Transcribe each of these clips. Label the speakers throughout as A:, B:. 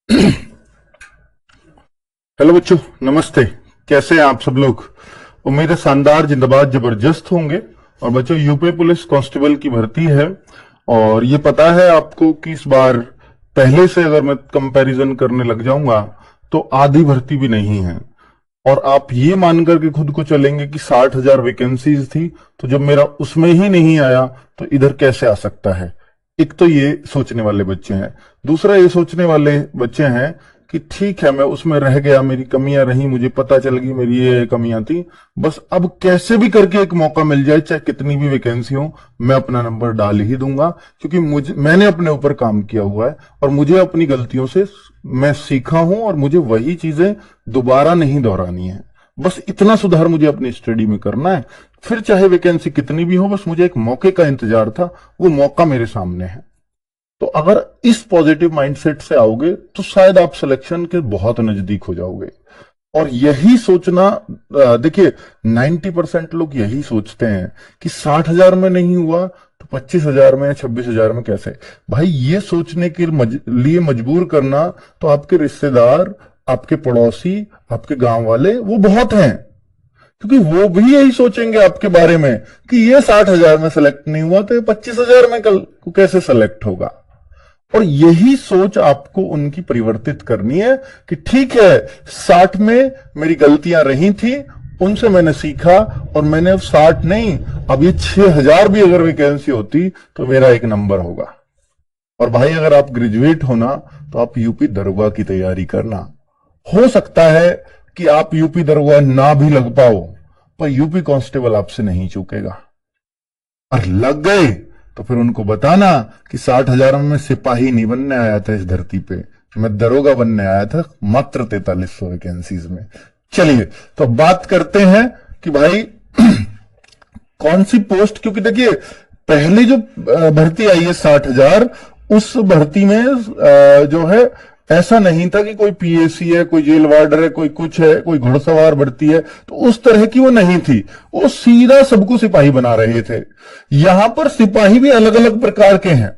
A: Hello बच्चों, नमस्ते। कैसे हैं आप सब लोग? उम्मीद है शानदार, जिंदाबाद, जबरदस्त होंगे। और बच्चों, यूपी पुलिस कांस्टेबल की भर्ती है और ये पता है आपको कि इस बार पहले से अगर मैं कंपैरिजन करने लग जाऊंगा तो आधी भर्ती भी नहीं है। और आप ये मान करके खुद को चलेंगे कि 60,000 वैकेंसीज थी, तो जब मेरा उसमें ही नहीं आया तो इधर कैसे आ सकता है। एक तो ये सोचने वाले बच्चे हैं। दूसरा ये सोचने वाले बच्चे हैं कि ठीक है, मैं उसमें रह गया, मेरी कमियां रही, मुझे पता चल गई मेरी ये कमियां थी, बस अब कैसे भी करके एक मौका मिल जाए, चाहे कितनी भी वैकेंसी हो, मैं अपना नंबर डाल ही दूंगा, क्योंकि मैंने अपने ऊपर काम किया हुआ है और मुझे अपनी गलतियों से मैं सीखा हूं और मुझे वही चीजें दोबारा नहीं दोहरानी है। बस इतना सुधार मुझे अपनी स्टडी में करना है, फिर चाहे वैकेंसी कितनी भी हो, बस मुझे एक मौके का इंतजार था, वो मौका मेरे सामने है। तो अगर इस पॉजिटिव माइंडसेट से आओगे तो शायद आप सिलेक्शन के बहुत नजदीक हो जाओगे। और यही सोचना, देखिए 90% लोग यही सोचते हैं कि 60,000 में नहीं हुआ तो 25,000 में या 26,000 में कैसे। भाई, ये सोचने के लिए मजबूर करना तो आपके रिश्तेदार, आपके पड़ोसी, आपके गांव वाले वो बहुत हैं, क्योंकि वो भी यही सोचेंगे आपके बारे में कि ये 60,000 में सेलेक्ट नहीं हुआ तो ये 25,000 में कल कैसे सेलेक्ट होगा। और यही सोच आपको उनकी परिवर्तित करनी है कि ठीक है, 60 में मेरी गलतियां रही थी, उनसे मैंने सीखा और मैंने अब 60 नहीं, अब ये 6,000 भी अगर वैकेंसी होती तो मेरा एक नंबर होगा। और भाई, अगर आप ग्रेजुएट होना तो आप यूपी दरोगा की तैयारी करना। हो सकता है कि आप यूपी दरोगा ना भी लग पाओ, पर यूपी कांस्टेबल आपसे नहीं चूकेगा। और लग गए तो फिर उनको बताना कि 60,000 में सिपाही नहीं बनने आया था इस धरती पे, मैं दरोगा बनने आया था मात्र 4300 वैकेंसीज में। चलिए, तो बात करते हैं कि भाई कौन सी पोस्ट, क्योंकि देखिए पहले जो भर्ती आई है 60,000, उस भर्ती में जो है ऐसा नहीं था कि कोई पीएसी है, कोई जेल वार्डर है, कोई कुछ है, कोई घुड़सवार भर्ती है, तो उस तरह की वो नहीं थी। वो सीधा सबको सिपाही बना रहे थे। यहां पर सिपाही भी अलग अलग प्रकार के हैं,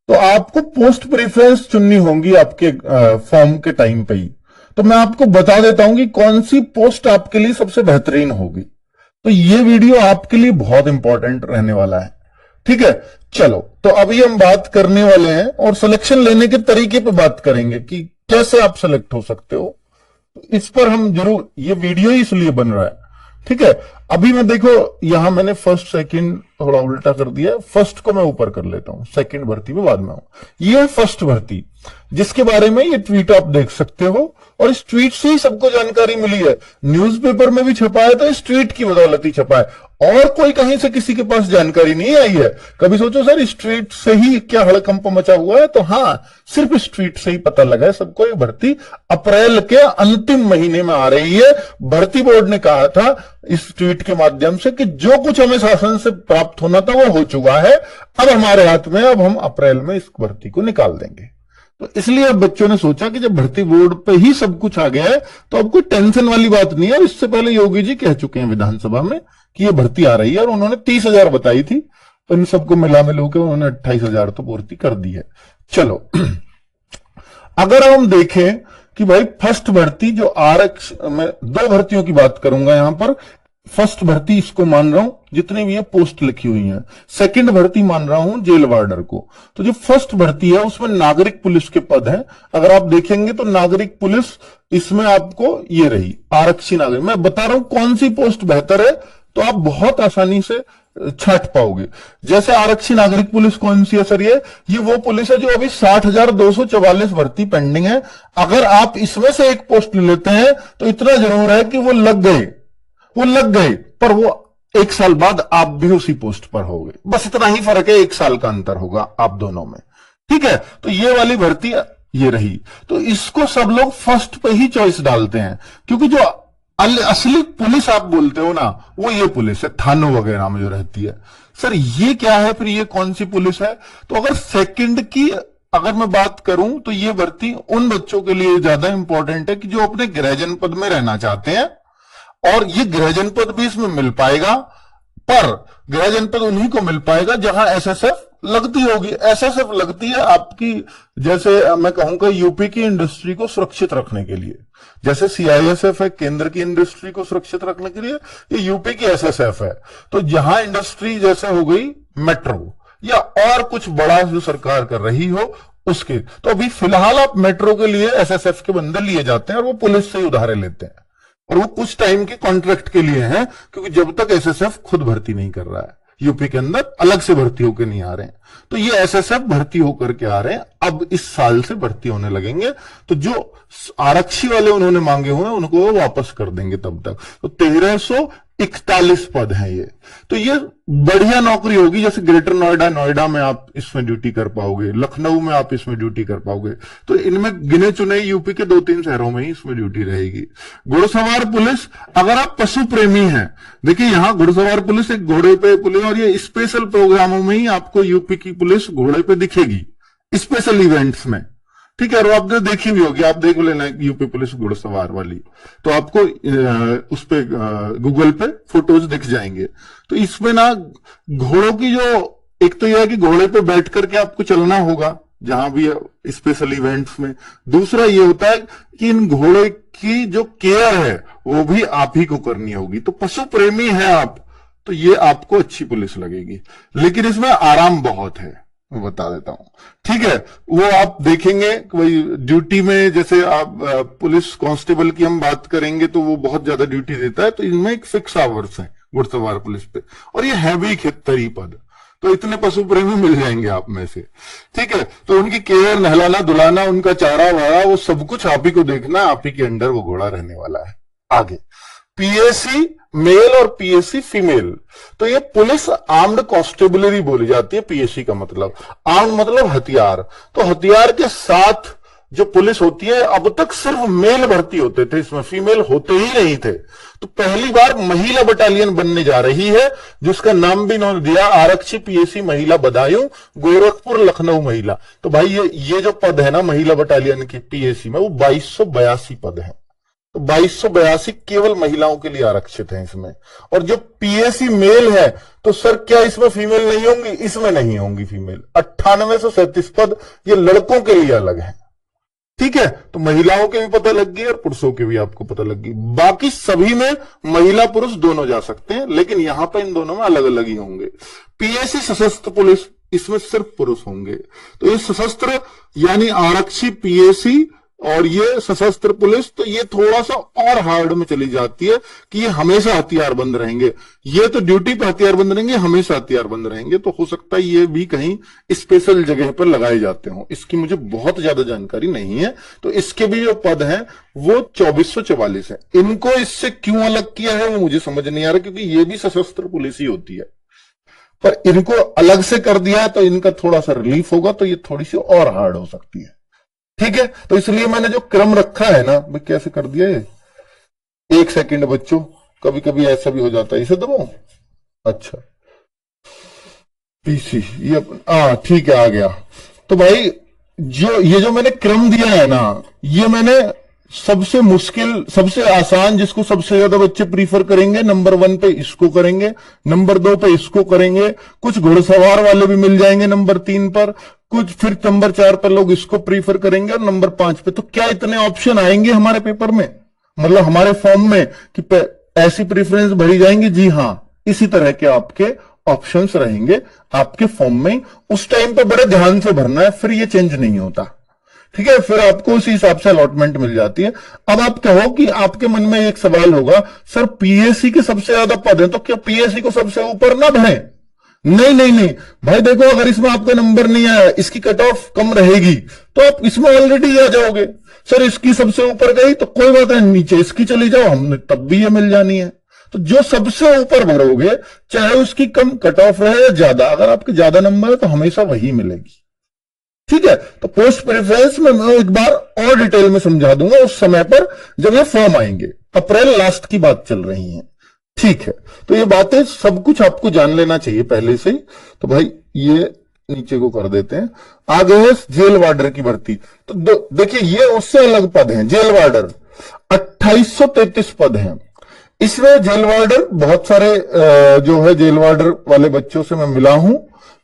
A: तो आपको पोस्ट प्रेफरेंस चुननी होगी आपके फॉर्म के टाइम पे ही। तो मैं आपको बता देता हूं कि कौन सी पोस्ट आपके लिए सबसे बेहतरीन होगी। तो ये वीडियो आपके लिए बहुत इंपॉर्टेंट रहने वाला है, ठीक है। चलो, तो अभी हम बात करने वाले हैं और सिलेक्शन लेने के तरीके पे बात करेंगे कि कैसे आप सिलेक्ट हो सकते हो। तो इस पर हम जरूर, ये वीडियो ही इसलिए बन रहा है, ठीक है। अभी मैं देखो, यहां मैंने फर्स्ट सेकंड थोड़ा उल्टा कर दिया, फर्स्ट को मैं ऊपर कर लेता हूं, सेकंड भर्ती में बाद में हूं। ये है फर्स्ट भर्ती, जिसके बारे में ये ट्वीट आप देख सकते हो, और इस ट्वीट से ही सबको जानकारी मिली है। न्यूज़पेपर में भी छपा है तो इस ट्वीट की बदौलत ही छपा है, और कोई कहीं से किसी के पास जानकारी नहीं आई है। कभी सोचो सर, इस ट्वीट से ही क्या हड़कंप मचा हुआ है, तो हाँ, सिर्फ इस ट्वीट से ही पता लगा है सबको। ये भर्ती अप्रैल के अंतिम महीने में आ रही है। भर्ती बोर्ड ने कहा था इस ट्वीट के माध्यम से कि जो कुछ हमें शासन से प्राप्त होना था वो हो चुका है, अब हमारे हाथ में, अब हम अप्रैल में इस भर्ती को निकाल देंगे। तो इसलिए अब बच्चों ने सोचा कि जब भर्ती बोर्ड पे ही सब कुछ आ गया है तो अब कोई टेंशन वाली बात नहीं है। और इससे पहले योगी जी कह चुके हैं विधानसभा में कि ये भर्ती आ रही है, और उन्होंने 30,000 बताई थी, तो इन सबको मिला मिलू के उन्होंने 28,000 तो पूर्ति कर दी है। चलो, अगर हम देखें कि भाई फर्स्ट भर्ती जो आरक्षण, मैं दो भर्तियों की बात करूंगा यहां पर। फर्स्ट भर्ती इसको मान रहा हूं जितनी भी ये पोस्ट लिखी हुई है, सेकंड भर्ती मान रहा हूं जेल वार्डर को। तो जो फर्स्ट भर्ती है उसमें नागरिक पुलिस के पद हैं। अगर आप देखेंगे तो नागरिक पुलिस, इसमें आपको ये रही आरक्षी नागरिक। मैं बता रहा हूं कौन सी पोस्ट बेहतर है, तो आप बहुत आसानी से छांट पाओगे। जैसे आरक्षी नागरिक पुलिस कौन सी है सर? ये वो पुलिस है जो अभी 60,244 भर्ती पेंडिंग है। अगर आप इसमें से एक पोस्ट ले लेते हैं तो इतना जरूर है कि वो लग गए, पर वो 1 साल बाद आप भी उसी पोस्ट पर होगे। बस इतना ही फर्क है, 1 साल का अंतर होगा आप दोनों में, ठीक है। तो ये वाली भर्ती ये रही। तो इसको सब लोग फर्स्ट पे ही चॉइस डालते हैं, क्योंकि जो असली पुलिस आप बोलते हो ना, वो ये पुलिस है, थानों वगैरह में जो रहती है। सर ये क्या है फिर, ये कौन सी पुलिस है? तो अगर सेकंड की अगर मैं बात करूं तो ये भर्ती उन बच्चों के लिए ज्यादा इंपॉर्टेंट है कि जो अपने गृह जनपद में रहना चाहते हैं, और ये गृह जनपद भी इसमें मिल पाएगा, पर गृह जनपद उन्हीं को मिल पाएगा जहां एसएसएफ लगती होगी, एसएसएफ लगती है आपकी, जैसे मैं कहूंगा यूपी की इंडस्ट्री को सुरक्षित रखने के लिए, जैसे सीआईएसएफ है केंद्र की इंडस्ट्री को सुरक्षित रखने के लिए, ये यूपी की एसएसएफ है। तो जहां इंडस्ट्री जैसे हो गई मेट्रो या और कुछ बड़ा जो सरकार कर रही हो उसके, तो अभी फिलहाल आप मेट्रो के लिए एसएसएफ के बंदे लिए जाते हैं और वो पुलिस से उधारे लेते हैं, और वो कुछ टाइम के कॉन्ट्रैक्ट के लिए है, क्योंकि जब तक एसएसएफ खुद भर्ती नहीं कर रहा है, यूपी के अंदर अलग से भर्ती होकर नहीं आ रहे हैं, तो ये एसएसएफ भर्ती होकर के आ रहे हैं, अब इस साल से भर्ती होने लगेंगे। तो जो आरक्षी वाले उन्होंने मांगे हुए हैं उनको वो वापस कर देंगे तब तक। तो 1341 पद हैं ये, तो ये बढ़िया नौकरी होगी। जैसे ग्रेटर नोएडा में आप इसमें ड्यूटी कर पाओगे, लखनऊ में आप इसमें ड्यूटी कर पाओगे, तो इनमें गिने चुने यूपी के 2-3 शहरों में ही इसमें ड्यूटी रहेगी। घुड़सवार पुलिस, अगर आप पशु प्रेमी हैं, देखिए यहां घुड़सवार पुलिस एक घोड़े पे पुलिस, और ये स्पेशल प्रोग्रामों में ही आपको यूपी की पुलिस घोड़े पे दिखेगी, स्पेशल इवेंट्स में, ठीक है। और आपने देखी भी होगी, आप देख लेना यूपी पुलिस घुड़सवार वाली, तो आपको उस पे गूगल पे फोटोज दिख जाएंगे। तो इसमें ना घोड़ों की जो, एक तो यह है कि घोड़े पे बैठ करके आपको चलना होगा जहां भी स्पेशल इवेंट्स में, दूसरा ये होता है कि इन घोड़े की जो केयर है वो भी आप ही को करनी होगी। तो पशु प्रेमी है आप, तो ये आपको अच्छी पुलिस लगेगी, लेकिन इसमें आराम बहुत है, मैं बता देता हूं, ठीक है। वो आप देखेंगे वही ड्यूटी में, जैसे आप पुलिस कांस्टेबल की हम बात करेंगे तो वो बहुत ज्यादा ड्यूटी देता है, तो इनमें एक फिक्स आवर्स है घुड़सवार पुलिस पे, और ये है भी 71 पद, तो इतने पशु प्रेमी मिल जाएंगे आप में से, ठीक है। तो उनकी केयर, नहलाना धुलाना, उनका चारा वारा, वो सब कुछ आप ही को देखना, आप ही के अंडर वो घोड़ा रहने वाला है। आगे पीएसी मेल और पीएसी फीमेल, तो ये पुलिस आर्म्ड कॉन्स्टेबलरी बोली जाती है। पीएसी का मतलब, आर्म्ड मतलब हथियार, तो हथियार के साथ जो पुलिस होती है, अब तक सिर्फ मेल भर्ती होते थे, इसमें फीमेल होते ही नहीं थे। तो पहली बार महिला बटालियन बनने जा रही है, जिसका नाम भी इन्होंने दिया आरक्षी पीएसी महिला बदायूं गोरखपुर लखनऊ महिला। तो भाई ये जो पद है ना महिला बटालियन की पीएसी में, वो 2282 पद है, तो 2282 केवल महिलाओं के लिए आरक्षित है इसमें। और जो पीएसी मेल है, तो सर क्या इसमें फीमेल नहीं होंगी? इसमें नहीं होंगी फीमेल। 9837 पद ये लड़कों के लिए अलग है, ठीक है। तो महिलाओं के भी पता लग गई और पुरुषों के भी आपको पता लग गई। बाकी सभी में महिला पुरुष दोनों जा सकते हैं, लेकिन यहां पर इन दोनों में अलग अलग ही होंगे। पीएसी सशस्त्र पुलिस, इसमें सिर्फ पुरुष होंगे। तो ये सशस्त्र यानी आरक्षी पीएसी और ये सशस्त्र पुलिस, तो ये थोड़ा सा और हार्ड में चली जाती है कि ये हमेशा हथियारबंद रहेंगे। ये तो ड्यूटी पे हथियारबंद रहेंगे, हमेशा हथियारबंद रहेंगे, तो हो सकता है ये भी कहीं स्पेशल जगह पर लगाए जाते हो। इसकी मुझे बहुत ज्यादा जानकारी नहीं है। तो इसके भी जो पद हैं वो 2444 है। इनको इससे क्यों अलग किया है वो मुझे समझ नहीं आ रहा, क्योंकि ये भी सशस्त्र पुलिस ही होती है, पर इनको अलग से कर दिया है तो इनका थोड़ा सा रिलीफ होगा, तो ये थोड़ी सी और हार्ड हो सकती है, ठीक है। तो इसलिए मैंने जो क्रम रखा है ना, मैं कैसे कर दिया ये, 1 सेकंड बच्चों, कभी कभी ऐसा भी हो जाता है, इसे दबाओ, अच्छा पीसी ये, ठीक है, आ गया। तो भाई ये जो मैंने क्रम दिया है ना, ये मैंने सबसे मुश्किल, सबसे आसान, जिसको सबसे ज्यादा बच्चे प्रीफर करेंगे, नंबर 1 पे इसको करेंगे, नंबर 2 पे इसको करेंगे, कुछ घुड़सवार वाले भी मिल जाएंगे नंबर 3 पर, कुछ फिर नंबर 4 पर लोग इसको प्रीफर करेंगे, और नंबर 5 पे। तो क्या इतने ऑप्शन आएंगे हमारे पेपर में, मतलब हमारे फॉर्म में, कि ऐसी प्रेफरेंस भरी जाएंगी? जी हां, इसी तरह के आपके ऑप्शंस रहेंगे आपके फॉर्म में। उस टाइम पे बड़े ध्यान से भरना है, फिर ये चेंज नहीं होता, ठीक है। फिर आपको उसी हिसाब से अलॉटमेंट मिल जाती है। अब आप कहो कि आपके मन में एक सवाल होगा, सर पीएससी के सबसे ज्यादा पद है, तो क्या पीएससी को सबसे ऊपर ना भरें? नहीं नहीं नहीं भाई, देखो अगर इसमें आपका नंबर नहीं आया, इसकी कट ऑफ कम रहेगी, तो आप इसमें ऑलरेडी आ जाओगे। सर इसकी सबसे ऊपर गई तो कोई बात नहीं, नीचे इसकी चली जाओ, हमने तब भी ये मिल जानी है। तो जो सबसे ऊपर भरोगे, चाहे उसकी कम कट ऑफ रहे या ज्यादा, अगर आपके ज्यादा नंबर है तो हमेशा वही मिलेगी, ठीक है। तो पोस्ट प्रेफरेंस में मैं एक बार और डिटेल में समझा दूंगा उस समय पर जब ये फॉर्म आएंगे। अप्रैल लास्ट की बात चल रही है, ठीक है। तो ये बातें सब कुछ आपको जान लेना चाहिए पहले से ही। तो भाई ये नीचे को कर देते हैं। आगे है जेल वार्डर की भर्ती। तो देखिए ये उससे अलग पद है। जेल वार्डर 2833 पद हैं। इसमें जेल वार्डर बहुत सारे जो है जेल वार्डर वाले बच्चों से मैं मिला हूं,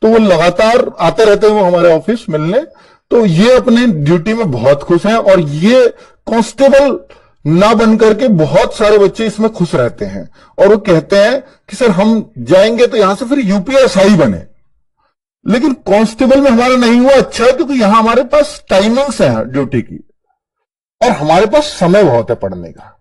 A: तो वो लगातार आते रहते हैं वो हमारे ऑफिस मिलने। तो ये अपने ड्यूटी में बहुत खुश हैं और ये कांस्टेबल ना बन करके बहुत सारे बच्चे इसमें खुश रहते हैं और वो कहते हैं कि सर हम जाएंगे तो यहां से फिर यूपीएसआई बने। लेकिन कांस्टेबल में हमारा नहीं हुआ अच्छा है, क्योंकि यहां हमारे पास टाइमिंग्स है ड्यूटी की और हमारे पास समय बहुत है पढ़ने का।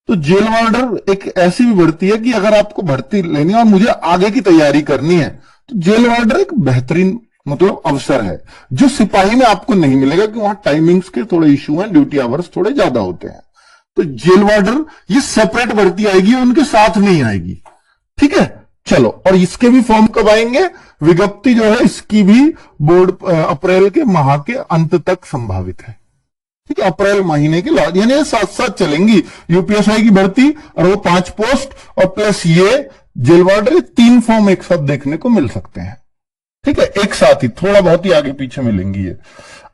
A: तो जेल वार्डर एक ऐसी भी भर्ती है कि अगर आपको भर्ती लेनी है और मुझे आगे की तैयारी करनी है तो जेल वार्डर एक बेहतरीन मतलब अवसर है, जो सिपाही में आपको नहीं मिलेगा, कि वहां टाइमिंग्स के थोड़े इशू हैं, ड्यूटी आवर्स थोड़े ज्यादा होते हैं। तो जेल वार्डर ये सेपरेट भर्ती आएगी, उनके साथ नहीं आएगी। ठीक है, चलो। और इसके भी फॉर्म कब आएंगे? विज्ञप्ति जो है इसकी भी बोर्ड अप्रैल के माह के अंत तक संभावित है। ठीक है, अप्रैल महीने के लास्ट, यानी साथ साथ चलेंगी यूपीएसआई की भर्ती और वो 5 पोस्ट और प्लस ये जेल वार्डर, 3 फॉर्म एक साथ देखने को मिल सकते हैं। ठीक है, एक साथ ही, थोड़ा बहुत ही आगे पीछे मिलेंगी ये।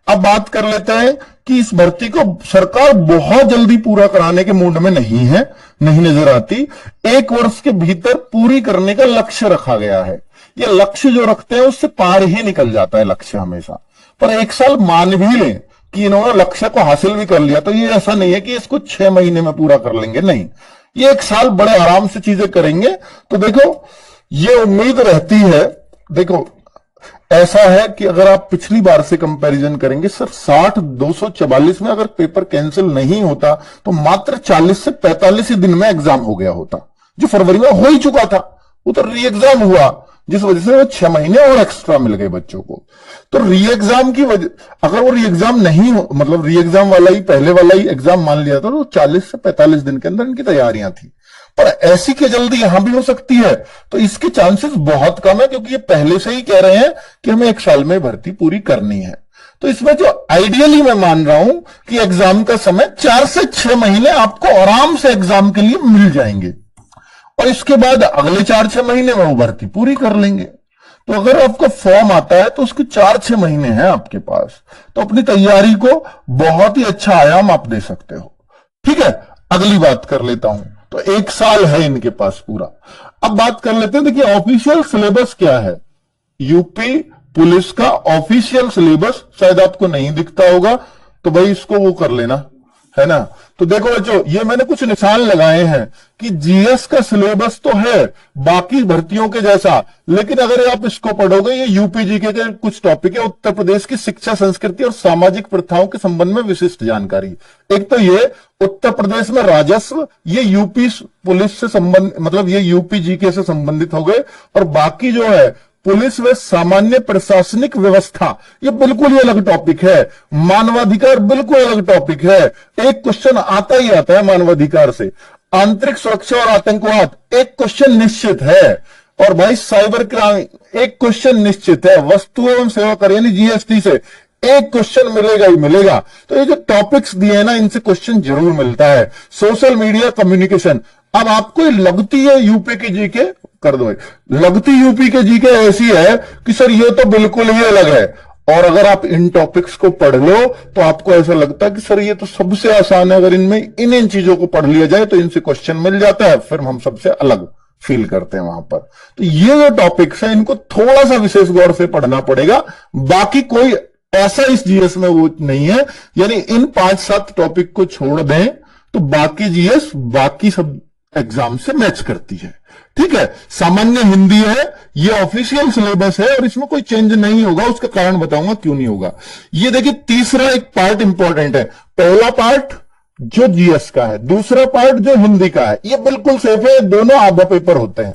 A: अब बात कर लेते हैं कि इस भर्ती को सरकार बहुत जल्दी पूरा कराने के मूड में नहीं है, नहीं नजर आती। 1 वर्ष के भीतर पूरी करने का लक्ष्य रखा गया है। ये लक्ष्य जो रखते हैं उससे पार ही निकल जाता है लक्ष्य हमेशा। पर 1 साल मान भी लें कि इन्होंने लक्ष्य को हासिल भी कर लिया, तो ये ऐसा नहीं है कि इसको 6 महीने में पूरा कर लेंगे, नहीं, ये 1 साल बड़े आराम से चीजें करेंगे। तो देखो, ये उम्मीद रहती है, देखो ऐसा है कि अगर आप पिछली बार से कंपैरिजन करेंगे, सर 60-244 में अगर पेपर कैंसिल नहीं होता तो मात्र 40 से 45 दिन में एग्जाम हो गया होता, जो फरवरी में हो ही चुका था। वो तो री एग्जाम हुआ, जिस वजह से वो 6 महीने और एक्स्ट्रा मिल गए बच्चों को। तो री एग्जाम की वजह, अगर वो री एग्जाम नहीं हो, मतलब री एग्जाम वाला ही पहले वाला ही एग्जाम मान लिया था, तो 40 से 45 दिन के अंदर इनकी तैयारियां थी। पर ऐसी की जल्दी यहां भी हो सकती है, तो इसके चांसेस बहुत कम है, क्योंकि ये पहले से ही कह रहे हैं कि हमें 1 साल में भर्ती पूरी करनी है। तो इसमें जो आइडियली मैं मान रहा हूं कि एग्जाम का समय 4 से 6 महीने आपको आराम से एग्जाम के लिए मिल जाएंगे और इसके बाद अगले 4-6 महीने में वो भर्ती पूरी कर लेंगे। तो अगर आपका फॉर्म आता है तो उसके 4-6 महीने हैं आपके पास, तो अपनी तैयारी को बहुत ही अच्छा आयाम आप दे सकते हो। ठीक है, अगली बात कर लेता हूं। तो 1 साल है इनके पास पूरा। अब बात कर लेते हैं, देखिए ऑफिशियल सिलेबस क्या है। यूपी पुलिस का ऑफिशियल सिलेबस शायद आपको नहीं दिखता होगा, तो भाई इसको वो कर लेना, है ना। तो देखो बच्चों, ये मैंने कुछ निशान लगाए हैं कि जीएस का सिलेबस तो है बाकी भर्तियों के जैसा, लेकिन अगर आप इसको पढ़ोगे, ये यूपीजीके के कुछ टॉपिक है, उत्तर प्रदेश की शिक्षा, संस्कृति और सामाजिक प्रथाओं के संबंध में विशिष्ट जानकारी। एक तो ये उत्तर प्रदेश में राजस्व, ये यूपी पुलिस से संबंध, मतलब ये यूपीजीके से संबंधित हो गए, और बाकी जो है पुलिस व सामान्य प्रशासनिक व्यवस्था, ये बिल्कुल ही अलग टॉपिक है। मानवाधिकार बिल्कुल अलग टॉपिक है, एक क्वेश्चन आता ही आता है मानवाधिकार से। आंतरिक सुरक्षा और आतंकवाद एक क्वेश्चन निश्चित है, और भाई साइबर क्राइम एक क्वेश्चन निश्चित है। वस्तु एवं सेवा कर यानी जीएसटी से एक क्वेश्चन मिलेगा ही मिलेगा। तो ये जो टॉपिक्स दिए हैं ना, इनसे क्वेश्चन जरूर मिलता है। सोशल मीडिया कम्युनिकेशन, अब आपको लगती है यूपी की जीके कर दो, लगती यूपी के जीके ऐसी है कि सर ये तो बिल्कुल ही अलग है, और अगर आप इन टॉपिक्स को पढ़ लो तो आपको ऐसा लगता है कि सर ये तो सबसे आसान है, अगर इनमें इन चीजों को पढ़ लिया जाए तो इनसे क्वेश्चन मिल जाता है, फिर हम सबसे अलग फील करते हैं वहां पर। तो ये जो टॉपिक्स है इनको थोड़ा सा विशेष गौर से पढ़ना पड़ेगा, बाकी कोई ऐसा इस जीएस में वो नहीं है। यानी इन 5-7 टॉपिक को छोड़ दें तो बाकी जीएस बाकी सब एग्जाम से मैच करती है। ठीक है, सामान्य हिंदी है, ये ऑफिशियल सिलेबस है और इसमें कोई चेंज नहीं होगा। उसका कारण बताऊंगा क्यों नहीं होगा। ये देखिए, तीसरा एक पार्ट इंपॉर्टेंट है। पहला पार्ट जो जीएस का है, दूसरा पार्ट जो हिंदी का है, ये बिल्कुल सेफ है, दोनों आधा पेपर होते हैं।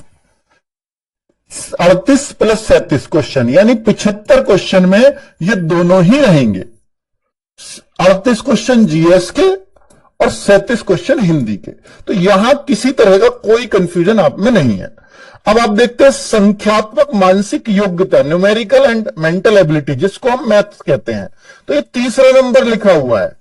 A: 38 + 37 क्वेश्चन, यानी 75 क्वेश्चन में ये दोनों ही रहेंगे। 38 क्वेश्चन जीएस के और 37 क्वेश्चन हिंदी के। तो यहां किसी तरह का कोई कंफ्यूजन आप में नहीं है। अब आप देखते हैं संख्यात्मक मानसिक योग्यता, न्यूमेरिकल एंड मेंटल एबिलिटी, जिसको हम मैथ्स कहते हैं। तो ये तीसरा नंबर लिखा हुआ है।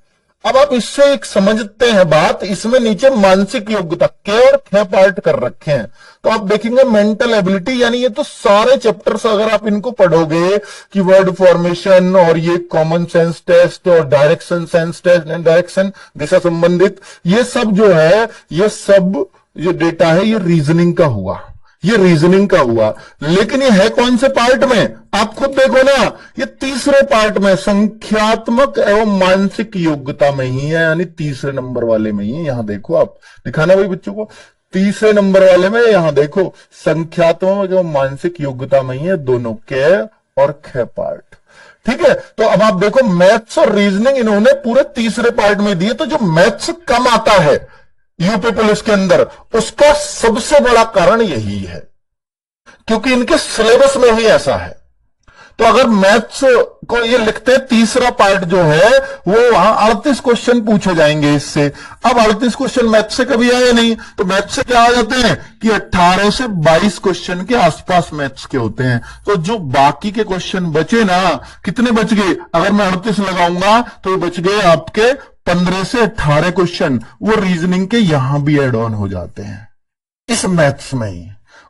A: अब आप इससे एक समझते हैं बात, इसमें नीचे मानसिक योग्यता के और ख पार्ट कर रखे हैं। तो आप देखेंगे मेंटल एबिलिटी, यानी ये तो सारे चैप्टर्स अगर आप इनको पढ़ोगे कि वर्ड फॉर्मेशन और ये कॉमन सेंस टेस्ट और direction sense test and direction दिशा संबंधित, ये सब जो है, ये सब जो डेटा है ये रीजनिंग का हुआ। ये रीजनिंग का हुआ। लेकिन ये है कौन से पार्ट में, आप खुद देखो ना, ये तीसरे पार्ट में, संख्यात्मक एवं मानसिक योग्यता में ही है, यानी तीसरे नंबर वाले में ही है। यहां देखो, आप दिखाना भाई बच्चों को, तीसरे नंबर वाले में यहां देखो, संख्यात्मक एवं मानसिक योग्यता में ही है, दोनों के और ख पार्ट। ठीक है, तो अब आप देखो मैथ्स और रीजनिंग इन्होंने पूरे तीसरे पार्ट में दिए। तो जो मैथ्स कम आता है यूपी पुलिस के अंदर, उसका सबसे बड़ा कारण यही है, क्योंकि इनके सिलेबस में ही ऐसा है। तो अगर मैथ्स को ये लिखते हैं, तीसरा पार्ट जो है वो वहां 38 क्वेश्चन पूछे जाएंगे इससे। अब 38 क्वेश्चन मैथ्स से कभी आए नहीं, तो मैथ्स से क्या आ जाते हैं कि 18 से 22 क्वेश्चन के आसपास मैथ्स के होते हैं। तो जो बाकी के क्वेश्चन बचे ना, कितने बच गए, अगर मैं 38 लगाऊंगा तो बच गए आपके 15 से 18 क्वेश्चन, वो रीजनिंग के यहां भी एड ऑन हो जाते हैं इस मैथ्स में ही।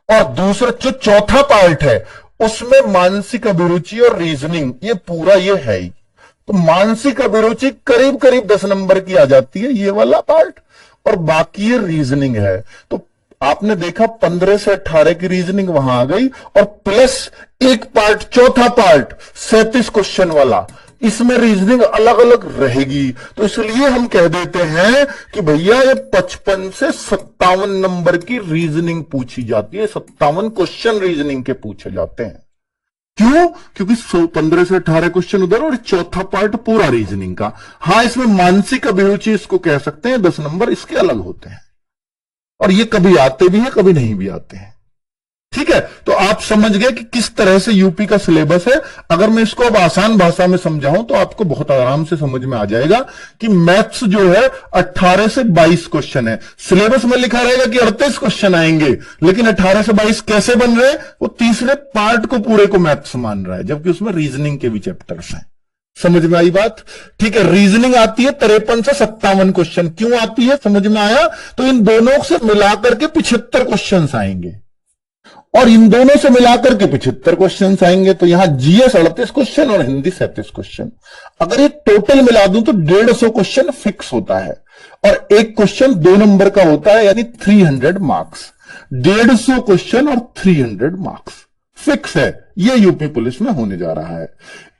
A: और दूसरा जो चौथा पार्ट है उसमें मानसिक अभिरुचि और रीजनिंग, ये पूरा ये है ही। तो मानसिक अभिरुचि करीब करीब 10 नंबर की आ जाती है, ये वाला पार्ट, और बाकी ये रीजनिंग है। तो आपने देखा 15 से 18 की रीजनिंग वहां आ गई, और प्लस एक पार्ट, चौथा पार्ट 37 क्वेश्चन वाला, इसमें रीजनिंग अलग अलग रहेगी। तो इसलिए हम कह देते हैं कि भैया ये 55 से 57 नंबर की रीजनिंग पूछी जाती है, 57 क्वेश्चन रीजनिंग के पूछे जाते हैं। क्यों? क्योंकि 15 से 18 क्वेश्चन उधर और चौथा पार्ट पूरा रीजनिंग का। हां, इसमें मानसिक अभिरुचि इसको कह सकते हैं, 10 नंबर इसके अलग होते हैं, और ये कभी आते भी हैं कभी नहीं भी आते हैं। ठीक है, तो आप समझ गए कि किस तरह से यूपी का सिलेबस है। अगर मैं इसको अब आसान भाषा में समझाऊं तो आपको बहुत आराम से समझ में आ जाएगा कि मैथ्स जो है 18 से 22 क्वेश्चन है। सिलेबस में लिखा रहेगा कि 38 क्वेश्चन आएंगे, लेकिन 18 से 22 कैसे बन रहे हैं, वो तीसरे पार्ट को पूरे को मैथ्स मान रहा है, जबकि उसमें रीजनिंग के भी चैप्टर्स हैं। समझ में आई बात? ठीक है, रीजनिंग आती है 53 से 57 क्वेश्चन। क्यों आती है, समझ में आया? तो इन दोनों से मिलाकर के 75 क्वेश्चन आएंगे, और इन दोनों से मिलाकर के 75 क्वेश्चन आएंगे। तो यहां जीएस 38 क्वेश्चन और हिंदी 37 क्वेश्चन। अगर ये टोटल मिला दूं तो 150 क्वेश्चन फिक्स होता है, और एक क्वेश्चन 2 नंबर का होता है, यानी 300 मार्क्स। 150 क्वेश्चन और 300 मार्क्स फिक्स है। ये यूपी पुलिस में होने जा रहा है।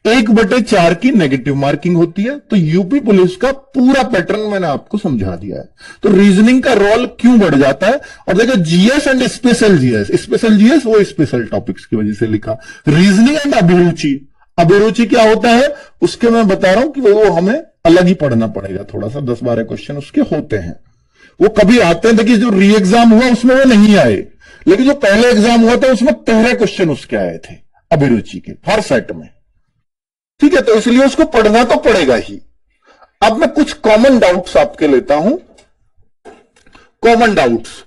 A: 1/4 की नेगेटिव मार्किंग होती है। तो यूपी पुलिस का पूरा पैटर्न मैंने आपको समझा दिया है। तो रीजनिंग का रोल क्यों बढ़ जाता है, और देखो GS and special GS, special GS वो स्पेशल टॉपिक्स की वजह से लिखा। रीजनिंग एंड अभिरुचि, अभिरुचि क्या होता है उसके मैं बता रहा हूं कि वो हमें अलग ही पढ़ना पड़ेगा, थोड़ा सा 10-12 क्वेश्चन उसके होते हैं, वो कभी आते हैं। देखिए जो री एग्जाम हुआ उसमें वो नहीं आए, लेकिन जो पहले एग्जाम हुआ था उसमें 13 क्वेश्चन उसके आए थे अभिरुचि के, हर सेट में। ठीक है, तो इसलिए उसको पढ़ना तो पड़ेगा ही। अब मैं कुछ कॉमन डाउट्स आपके लेता हूं, कॉमन डाउट्स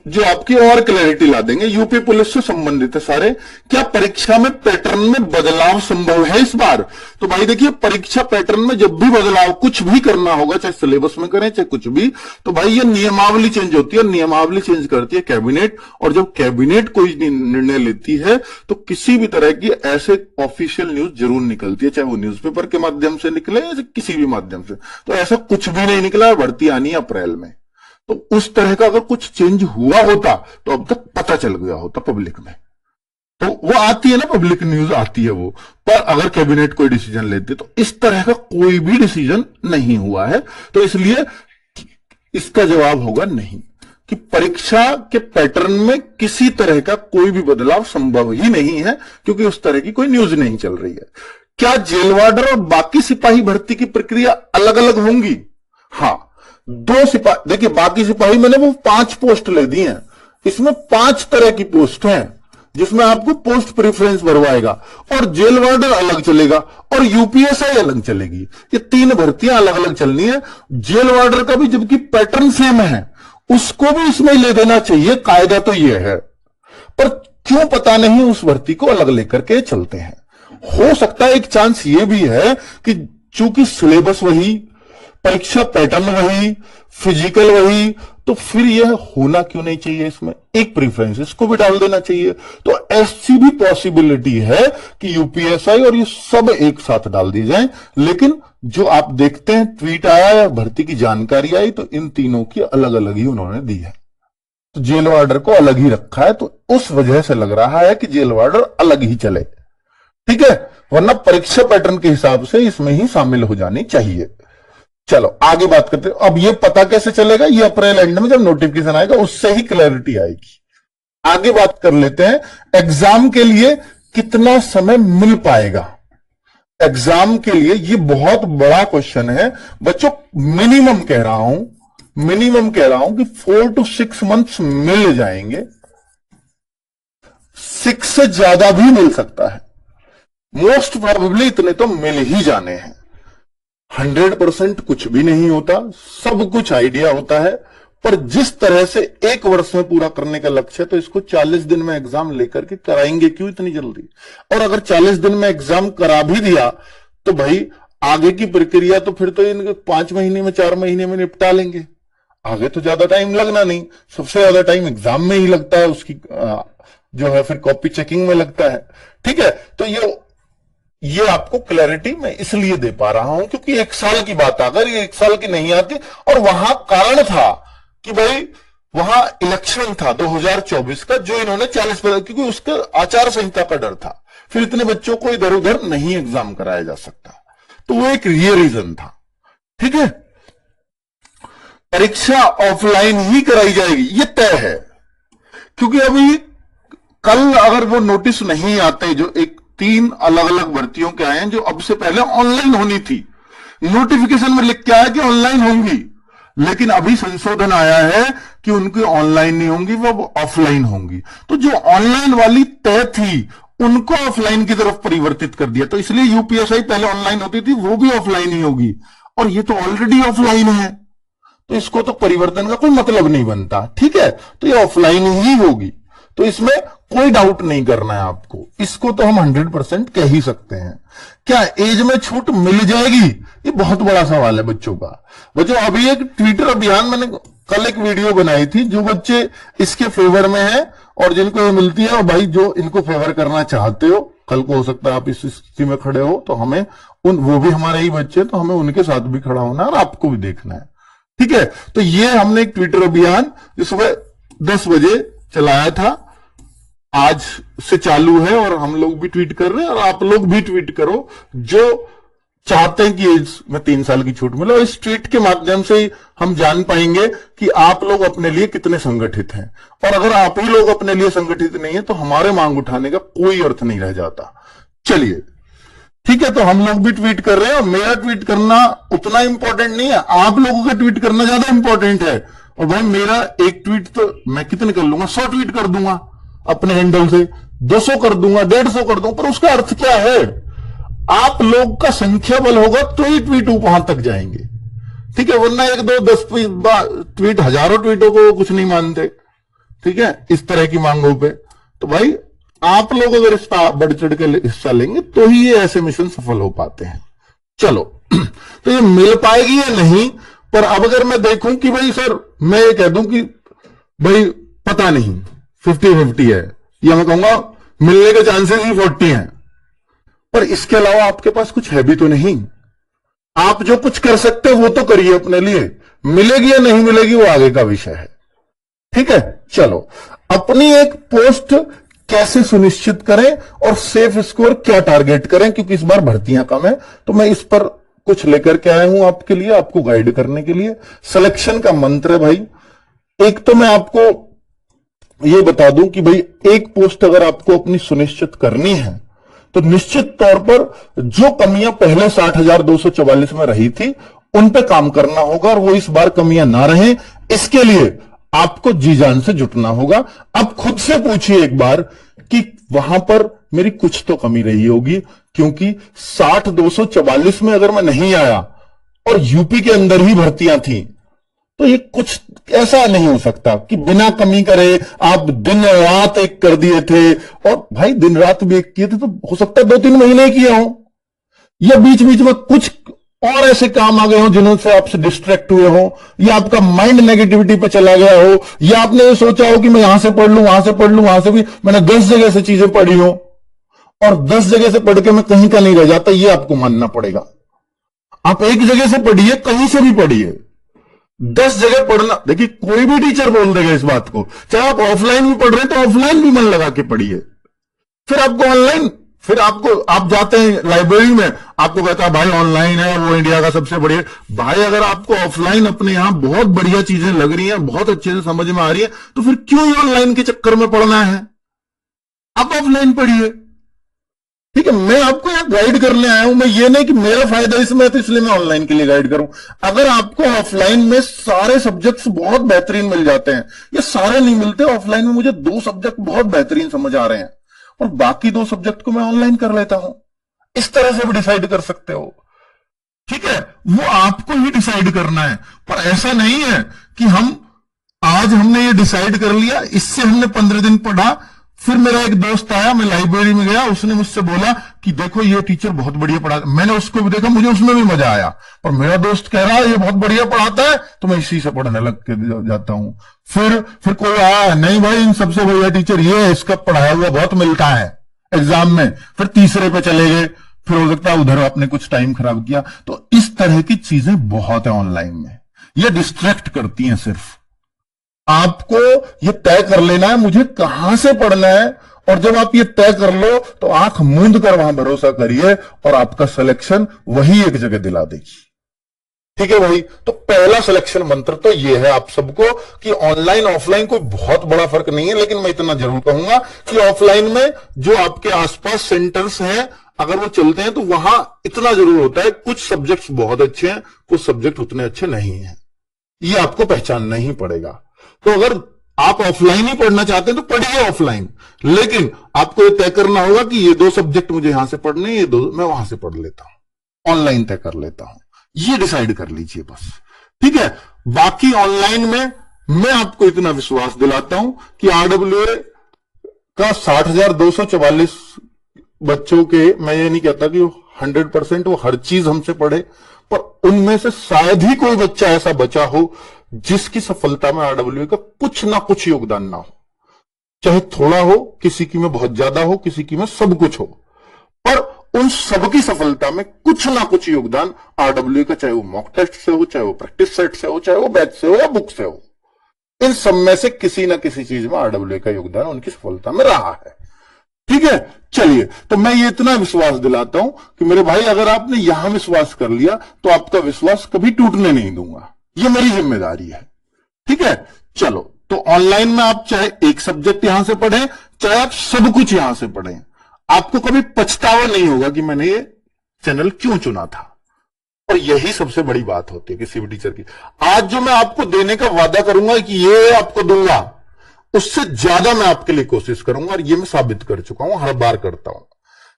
A: जो आपकी और क्लैरिटी ला देंगे, यूपी पुलिस से संबंधित है सारे। क्या परीक्षा में पैटर्न में बदलाव संभव है इस बार? तो भाई देखिए, परीक्षा पैटर्न में जब भी बदलाव कुछ भी करना होगा, चाहे सिलेबस में करें चाहे कुछ भी, तो भाई ये नियमावली चेंज होती है। नियमावली चेंज करती है कैबिनेट, और जब कैबिनेट कोई निर्णय लेती है तो किसी भी तरह की ऐसे ऑफिशियल न्यूज जरूर निकलती है, चाहे वो न्यूज़पेपर के माध्यम से निकले या किसी भी माध्यम से। तो ऐसा कुछ भी नहीं निकला, भर्ती आनी है अप्रैल में। तो उस तरह का अगर कुछ चेंज हुआ होता तो अब तक पता चल गया होता पब्लिक में। तो वो आती है ना, पब्लिक न्यूज आती है वो। पर अगर कैबिनेट कोई डिसीजन लेती तो इस तरह का कोई भी डिसीजन नहीं हुआ है। तो इसलिए इसका जवाब होगा नहीं, कि परीक्षा के पैटर्न में किसी तरह का कोई भी बदलाव संभव ही नहीं है, क्योंकि उस तरह की कोई न्यूज नहीं चल रही है। क्या जेल वार्डर और बाकी सिपाही भर्ती की प्रक्रिया अलग अलग होंगी? हाँ, 2 सिपाही, देखिए बाकी सिपाही मैंने वो 5 पोस्ट ले दी हैं, इसमें 5 तरह की पोस्ट हैं, जिसमें आपको पोस्ट प्रेफरेंस भरवाएगा, और जेल वार्डर अलग चलेगा, और यूपीएसआई अलग चलेगी। ये 3 भर्तियां अलग अलग चलनी है। जेल वार्डर का भी जबकि पैटर्न सेम है, उसको भी इसमें ले देना चाहिए, कायदा तो ये है। पर क्यों पता नहीं उस भर्ती को अलग लेकर के चलते हैं। हो सकता है एक चांस ये भी है कि चूंकि सिलेबस वही, परीक्षा पैटर्न वही, फिजिकल वही, तो फिर यह होना क्यों नहीं चाहिए, इसमें एक प्रेफरेंस इसको भी डाल देना चाहिए। तो ऐसी भी पॉसिबिलिटी है कि यूपीएसआई और ये सब एक साथ डाल दी जाए। लेकिन जो आप देखते हैं ट्वीट आया या भर्ती की जानकारी आई, तो इन तीनों की अलग अलग ही उन्होंने दी है। तो जेल वार्डर को अलग ही रखा है, तो उस वजह से लग रहा है कि जेल वार्डर अलग ही चले, ठीक है, वरना परीक्षा पैटर्न के हिसाब से इसमें ही शामिल हो जानी चाहिए। चलो आगे बात करते हैं। अब ये पता कैसे चलेगा, ये अप्रैल एंड में जब नोटिफिकेशन आएगा उससे ही क्लैरिटी आएगी। आगे बात कर लेते हैं, एग्जाम के लिए कितना समय मिल पाएगा। एग्जाम के लिए ये बहुत बड़ा क्वेश्चन है बच्चों। मिनिमम कह रहा हूं कि 4 to 6 मंथ्स मिल जाएंगे, 6 से ज्यादा भी मिल सकता है, मोस्ट प्रोबेबली इतने तो मिल ही जाने हैं। 100% कुछ भी नहीं होता, सब कुछ आइडिया होता है, पर जिस तरह से 1 वर्ष में पूरा करने का लक्ष्य है तो इसको 40 दिन में एग्जाम लेकर के कराएंगे क्यों इतनी जल्दी। और अगर 40 दिन में एग्जाम करा भी दिया तो भाई आगे की प्रक्रिया तो फिर तो इनके 5 महीने में 4 महीने में निपटा लेंगे, आगे तो ज्यादा टाइम लगना नहीं। सबसे ज्यादा टाइम एग्जाम में ही लगता है, उसकी जो है फिर कॉपी चेकिंग में लगता है, ठीक है। तो ये आपको क्लैरिटी मैं इसलिए दे पा रहा हूं क्योंकि 1 साल की बात अगर ये 1 साल की नहीं आती, और वहां कारण था कि भाई वहां इलेक्शन था 2024 का, जो इन्होंने 40 क्योंकि उसका आचार संहिता का डर था, फिर इतने बच्चों को इधर उधर नहीं एग्जाम कराया जा सकता, तो वो एक ये रीजन था, ठीक है। परीक्षा ऑफलाइन ही कराई जाएगी ये तय है, क्योंकि अभी कल अगर वो नोटिस नहीं आते, जो 3 अलग अलग भर्तियों के आए हैं जो अब से पहले ऑनलाइन होनी थी, नोटिफिकेशन में लिख के आया कि ऑनलाइन होंगी, लेकिन अभी संशोधन आया है कि उनकी ऑनलाइन नहीं होंगी, वो ऑफलाइन होंगी। तो जो ऑनलाइन वाली तय थी उनको ऑफलाइन की तरफ परिवर्तित कर दिया, तो इसलिए यूपीएसआई पहले ऑनलाइन होती थी वो भी ऑफलाइन ही होगी, और ये तो ऑलरेडी ऑफलाइन है, तो इसको तो परिवर्तन का कोई मतलब नहीं बनता, ठीक है। तो ये ऑफलाइन ही होगी, तो इसमें कोई डाउट नहीं करना है आपको, इसको तो हम 100% कह ही सकते हैं। क्या एज में छूट मिल जाएगी, ये बहुत बड़ा सवाल है बच्चों का। बच्चों अभी एक ट्विटर अभियान, मैंने कल एक वीडियो बनाई थी, जो बच्चे इसके फेवर में हैं और जिनको ये मिलती है, और भाई जो इनको फेवर करना चाहते हो, कल को हो सकता है आप इस स्थिति में खड़े हो, तो हमें वो भी हमारे ही बच्चे, तो हमें उनके साथ भी खड़ा होना है और आपको भी देखना है, ठीक है। तो ये हमने एक ट्विटर अभियान जो सुबह 10 बजे चलाया था, आज से चालू है, और हम लोग भी ट्वीट कर रहे हैं और आप लोग भी ट्वीट करो जो चाहते हैं कि एज में 3 साल की छूट मिले। इस ट्वीट के माध्यम से हम जान पाएंगे कि आप लोग अपने लिए कितने संगठित हैं, और अगर आप ही लोग अपने लिए संगठित नहीं है तो हमारे मांग उठाने का कोई अर्थ नहीं रह जाता। चलिए ठीक है, तो हम लोग भी ट्वीट कर रहे हैं, और मेरा ट्वीट करना उतना इंपॉर्टेंट नहीं है, आप लोगों का ट्वीट करना ज्यादा इंपॉर्टेंट है। और भाई मेरा एक ट्वीट तो मैं कितने कर लूंगा, 100 ट्वीट कर दूंगा अपने हैंडल से, 200 कर दूंगा, 150 कर दूंगा, पर उसका अर्थ क्या है, आप लोग का संख्या बल होगा तो ही ट्वीट वहां तक जाएंगे, ठीक है, वरना 1, 2, 10 ट्वीट, हजारों ट्वीटों को कुछ नहीं मानते, ठीक है, इस तरह की मांगों पे। तो भाई आप लोग अगर इस पर बढ़ चढ़ के हिस्सा लेंगे तो ही ये ऐसे मिशन सफल हो पाते हैं। चलो तो ये मिल पाएगी या नहीं, पर अब अगर मैं देखूं कि भाई सर, मैं ये कह दूं कि भाई पता नहीं 50-50 है, या मैं कहूंगा मिलने के चांसेस ही 40 हैं, पर इसके अलावा आपके पास कुछ है भी तो नहीं। आप जो कुछ कर सकते हो वो तो करिए अपने लिए, मिलेगी या नहीं मिलेगी वो आगे का विषय है, ठीक है। चलो, अपनी एक पोस्ट कैसे सुनिश्चित करें और सेफ स्कोर क्या टारगेट करें, क्योंकि इस बार भर्तियां कम है, तो मैं इस पर कुछ लेकर के आया हूं आपके लिए, आपको गाइड करने के लिए। सिलेक्शन का मंत्र है भाई, एक तो मैं आपको ये बता दूं कि भाई एक पोस्ट अगर आपको अपनी सुनिश्चित करनी है तो निश्चित तौर पर जो कमियां पहले 60,244 में रही थी उन पे काम करना होगा, और वो इस बार कमियां ना रहें, इसके लिए आपको जी जान से जुटना होगा। अब खुद से पूछिए एक बार कि वहां पर मेरी कुछ तो कमी रही होगी, क्योंकि 60,244 में अगर मैं नहीं आया और यूपी के अंदर ही भर्तियां थी, तो ये कुछ ऐसा नहीं हो सकता कि बिना कमी करे आप दिन रात एक कर दिए थे, और भाई दिन रात भी एक किए थे तो हो सकता है 2-3 महीने किए हो, या बीच बीच में कुछ और ऐसे काम आ गए हो जिनसे आपसे डिस्ट्रैक्ट हुए हो, या आपका माइंड नेगेटिविटी पे चला गया हो, या आपने ये सोचा हो कि मैं यहां से पढ़ लूं, वहां से पढ़ लूं, वहां से भी मैंने 10 जगह से चीजें पढ़ी हो, और 10 जगह से पढ़ के मैं कहीं का नहीं रह जाता, ये आपको मानना पड़ेगा। आप एक जगह से पढ़िए, कहीं से भी पढ़िए, 10 जगह पढ़ना, देखिए कोई भी टीचर बोल देगा इस बात को, चाहे आप ऑफलाइन भी पढ़ रहे हैं तो ऑफलाइन भी मन लगा के पढ़िए। फिर आपको ऑनलाइन, फिर आप जाते हैं लाइब्रेरी में, आपको कहता है भाई ऑनलाइन है वो इंडिया का सबसे बढ़िया। भाई अगर आपको ऑफलाइन अपने यहां बहुत बढ़िया चीजें लग रही हैं, बहुत अच्छे से समझ में आ रही है, तो फिर क्यों ऑनलाइन के चक्कर में पढ़ना है? आप ऑफलाइन पढ़िए। ठीक है, मैं आपको यहां गाइड करने आया हूं, मैं ये नहीं कि मेरा फायदा इसमें है तो इसलिए मैं ऑनलाइन के लिए गाइड करूं। अगर आपको ऑफलाइन में सारे सब्जेक्ट्स बहुत बेहतरीन मिल जाते हैं, ये सारे नहीं मिलते, ऑफलाइन में मुझे 2 सब्जेक्ट बहुत बेहतरीन समझ आ रहे हैं और बाकी 2 सब्जेक्ट को मैं ऑनलाइन कर लेता हूं, इस तरह से भी डिसाइड कर सकते हो। ठीक है, वो आपको ही डिसाइड करना है, पर ऐसा नहीं है कि आज हमने ये डिसाइड कर लिया, इससे हमने 15 दिन पढ़ा, फिर मेरा एक दोस्त आया, मैं लाइब्रेरी में गया, उसने मुझसे बोला कि देखो ये टीचर बहुत बढ़िया पढ़ाता, मैंने उसको भी देखा, मुझे उसमें भी मजा आया, और मेरा दोस्त कह रहा है ये बहुत बढ़िया पढ़ाता है, तो मैं इसी से पढ़ने लग के जाता हूं। फिर कोई आया, नहीं भाई इन सबसे बढ़िया टीचर ये है, इसका पढ़ाया हुआ बहुत मिलता है एग्जाम में। फिर तीसरे पे चले गए, फिर हो सकता है उधर आपने कुछ टाइम खराब किया। तो इस तरह की चीजें बहुत है ऑनलाइन में, ये डिस्ट्रैक्ट करती हैं। सिर्फ आपको ये तय कर लेना है मुझे कहां से पढ़ना है, और जब आप ये तय कर लो तो आंख मूंद कर वहां भरोसा करिए और आपका सिलेक्शन वही एक जगह दिला देगी। ठीक है भाई, तो पहला सिलेक्शन मंत्र तो ये है आप सबको कि ऑनलाइन ऑफलाइन कोई बहुत बड़ा फर्क नहीं है, लेकिन मैं इतना जरूर कहूंगा कि ऑफलाइन में जो आपके आसपास सेंटर्स हैं अगर वो चलते हैं तो वहां इतना जरूर होता है, कुछ सब्जेक्ट्स बहुत अच्छे हैं, कुछ सब्जेक्ट उतने अच्छे नहीं हैं, ये आपको पहचानना ही पड़ेगा। तो अगर आप ऑफलाइन ही पढ़ना चाहते हैं तो पढ़िए ऑफलाइन, लेकिन आपको यह तय करना होगा कि ये 2 सब्जेक्ट मुझे यहां से पढ़ने, ये 2 मैं वहां से पढ़ लेता हूं, ऑनलाइन तय कर लेता हूं, ये डिसाइड कर लीजिए बस। ठीक है, बाकी ऑनलाइन में मैं आपको इतना विश्वास दिलाता हूं कि RWA का 60,244 बच्चों के, मैं ये नहीं कहता कि 100% वो हर चीज हमसे पढ़े, पर उनमें से शायद ही कोई बच्चा ऐसा बचा हो जिसकी सफलता में RWA का कुछ ना कुछ योगदान ना हो, चाहे थोड़ा हो, किसी की में बहुत ज्यादा हो, किसी की में सब कुछ हो, पर उन सबकी सफलता में कुछ ना कुछ योगदान RWA का, चाहे वो मॉक टेस्ट से हो, चाहे वो प्रैक्टिस सेट से हो, चाहे वो बैच से हो या बुक से हो, इन सब में से किसी ना किसी चीज में RWA का योगदान उनकी सफलता में रहा है। ठीक है, चलिए, तो मैं ये इतना विश्वास दिलाता हूं कि मेरे भाई अगर आपने यहां विश्वास कर लिया तो आपका विश्वास कभी टूटने नहीं दूंगा, ये मेरी जिम्मेदारी है। ठीक है, चलो, तो ऑनलाइन में आप चाहे एक सब्जेक्ट यहां से पढ़ें, चाहे आप सब कुछ यहां से पढ़ें, आपको कभी पछतावा नहीं होगा कि मैंने ये चैनल क्यों चुना था। और यही सबसे बड़ी बात होती है किसी भी टीचर की। आज जो मैं आपको देने का वादा करूंगा कि ये आपको दूंगा, उससे ज्यादा मैं आपके लिए कोशिश करूंगा, और ये मैं साबित कर चुका हूं, हर बार करता हूं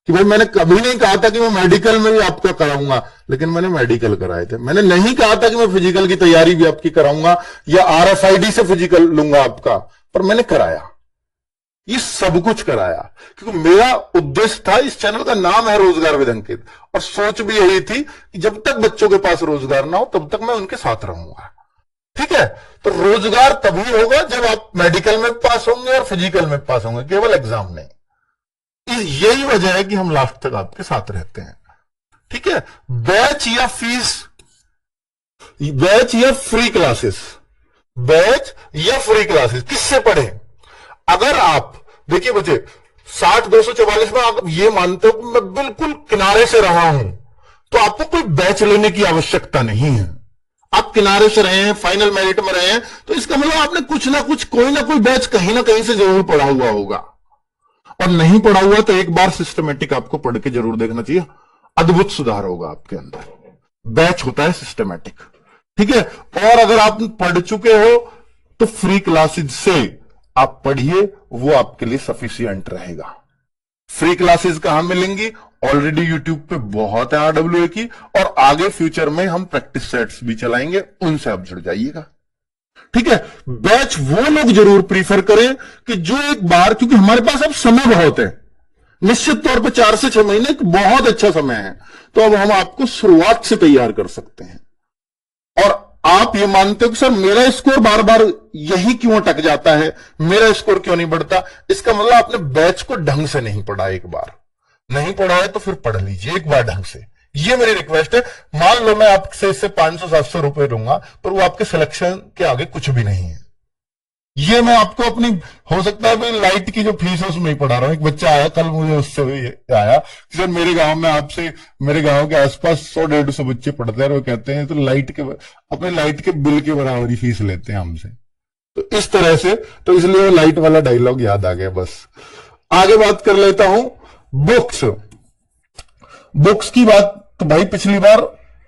A: कि भाई मैंने कभी नहीं कहा था कि मैं मेडिकल में भी आपका कराऊंगा, लेकिन मैंने मेडिकल कराए थे। मैंने नहीं कहा था कि मैं फिजिकल की तैयारी भी आपकी कराऊंगा या RFID से फिजिकल लूंगा आपका, पर मैंने कराया, ये सब कुछ कराया, क्योंकि मेरा उद्देश्य था, इस चैनल का नाम है रोजगार विद अंकित, और सोच भी यही थी कि जब तक बच्चों के पास रोजगार ना हो तब तक मैं उनके साथ रहूंगा। ठीक है, तो रोजगार तभी होगा जब आप मेडिकल में पास होंगे और फिजिकल में पास होंगे, केवल एग्जाम नहीं। यही वजह है कि हम लास्ट तक आपके साथ रहते हैं। ठीक है, बैच या फीस, बैच या फ्री क्लासेस, बैच या फ्री क्लासेस किससे पढ़े? अगर आप देखिए बच्चे 60,244 में आप ये मानते हो कि मैं बिल्कुल किनारे से रहा हूं, तो आपको कोई बैच लेने की आवश्यकता नहीं है। आप किनारे से रहे हैं, फाइनल मेरिट में रहे हैं, तो इसका मतलब आपने कुछ ना कुछ, कोई ना कोई बैच कहीं ना कहीं से जरूर पढ़ा हुआ होगा, और नहीं पढ़ा हुआ तो एक बार सिस्टमेटिक आपको पढ़ के जरूर देखना चाहिए, अद्भुत सुधार होगा आपके अंदर। बैच होता है सिस्टमेटिक। ठीक है, और अगर आप पढ़ चुके हो तो फ्री क्लासेज से आप पढ़िए, वो आपके लिए सफिशिएंट रहेगा। फ्री क्लासेस कहां मिलेंगी? ऑलरेडी यूट्यूब पे बहुत है RWA की, और आगे फ्यूचर में हम प्रैक्टिस सेट्स भी चलाएंगे, उनसे आप जुड़ जाइएगा। ठीक है, बैच वो लोग जरूर प्रीफर करें कि जो एक बार, क्योंकि हमारे पास अब समय बहुत है, निश्चित तौर पे 4 से 6 महीने एक बहुत अच्छा समय है, तो अब हम आपको शुरुआत से तैयार कर सकते हैं। और आप ये मानते हो कि सर मेरा स्कोर बार बार यही क्यों अटक जाता है, मेरा स्कोर क्यों नहीं बढ़ता, इसका मतलब आपने बैच को ढंग से नहीं पढ़ा। एक बार नहीं पढ़ा है तो फिर पढ़ लीजिए एक बार ढंग से, ये मेरी रिक्वेस्ट है। मान लो मैं आपसे इससे 500-700 रुपए लूंगा, पर वो आपके सिलेक्शन के आगे कुछ भी नहीं है। ये मैं आपको अपनी, हो सकता है भाई लाइट की जो फीस है उसमें ही पढ़ा रहा हूं। एक बच्चा आया कल, मुझे उससे भी आया कि सर मेरे गांव में आपसे, मेरे गांव के आसपास 100-150 बच्चे पढ़ते हैं और वो कहते हैं तो लाइट के, अपने लाइट के बिल के बराबर ही फीस लेते हैं हमसे। तो इस तरह से, तो इसलिए वो लाइट वाला डायलॉग याद आ गया। बस आगे बात कर लेता हूं बुक्स। बुक्स की बात, तो भाई पिछली बार